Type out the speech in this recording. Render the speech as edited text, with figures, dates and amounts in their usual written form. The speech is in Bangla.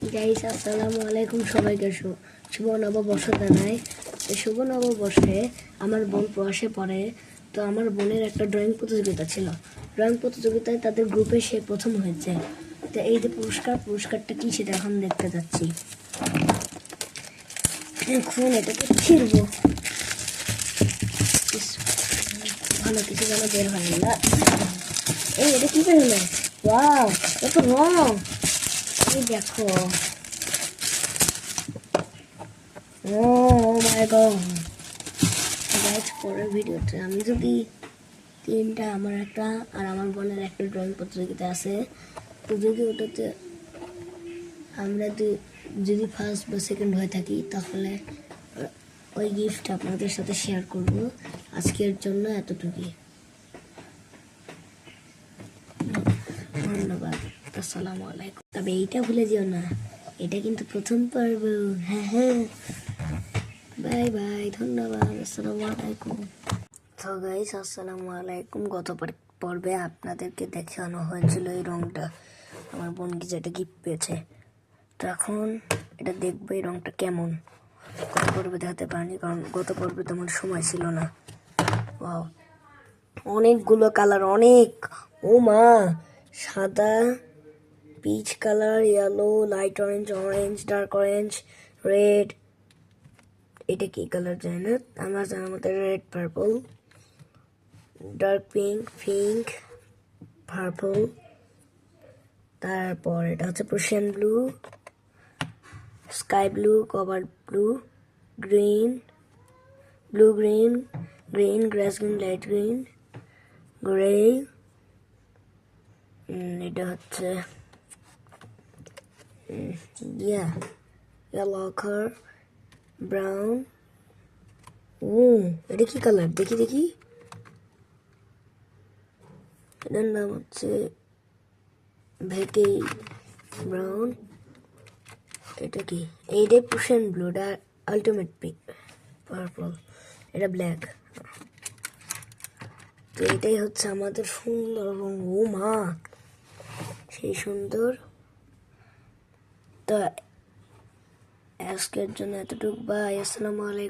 গাইস আসসালামু আলাইকুম, সবাইকে শুভ নববর্ষ জানাই। শুভ নববর্ষে আমার বোন প্রবাসে পড়ে, তো আমার বোনের একটা ড্রয়িং প্রতিযোগিতা ছিল। ড্রয়িং প্রতিযোগিতায় তাদের গ্রুপে সে প্রথম হয়েছে। তো এই যে পুরস্কারটা কি সেটা এখন দেখতে যাচ্ছি। এখন এটাকে ছিড়বো, ভালো কিছু যেন বের হয় না। এই এটা কি বের হলো? ওয়াও, কত রং! এই দেখো, মাই গড গাইস, পরের ভিডিওতে আমি যদি তিনটা, আমার একটা আর আমার বোনের একটা ড্রয়িং প্রতিযোগিতা আছে, তো যদি ওটাতে আমরা যদি ফার্স্ট বা সেকেন্ড হয়ে থাকি তাহলে ওই গিফট আপনাদের সাথে শেয়ার করব। আজকের জন্য এতটুকুই, ধন্যবাদ, আসসালামু আলাইকুম। তবে এইটা ভুলে যেও না, এটা কিন্তু প্রথম পর্ব। হ্যাঁ হ্যাঁ, বাই বাই, ধন্যবাদ, আসসালামু আলাইকুম। তো গাইস আসসালামু আলাইকুম। গত পর্বে আপনাদেরকে দেখানো হয়েছিল এই রংটা, আমার বোন কি যেটা গিফট পেয়েছে। তো এখন এটা দেখবো এই রংটা কেমন। গত পর্বে দেখাতে পারিনি কারণ গত পর্বে তেমন সময় ছিল না। ওয়াও, অনেকগুলো কালার, অনেক। ও মা, সাদা, peach colour, yellow, light orange, orange, dark orange, red. এটা কি কালার জানি না, আমার জানার মতো red, purple, dark pink, pink, purple, তারপর এটা হচ্ছে Prussian blue, sky blue, cover blue, green, blue green, green, grass green, light green, grey, এটা হচ্ছে ইয়েলো কালার, ব্রাউন। এটা কি কালার? দেখি দেখি, এটার নাম হচ্ছে ভেটি ব্রাউন। এটা কি? এইটাই প্রশিয়ান ব্লু, এটা আলটিমেট পিঙ্ক, পার্পল, এটা ব্ল্যাক। তো এটাই হচ্ছে আমাদের সুন্দর রং। ও মা, সেই সুন্দর। তো আজকের জন্য এতটুকু, বাই, আসসালামু আলাইকুম।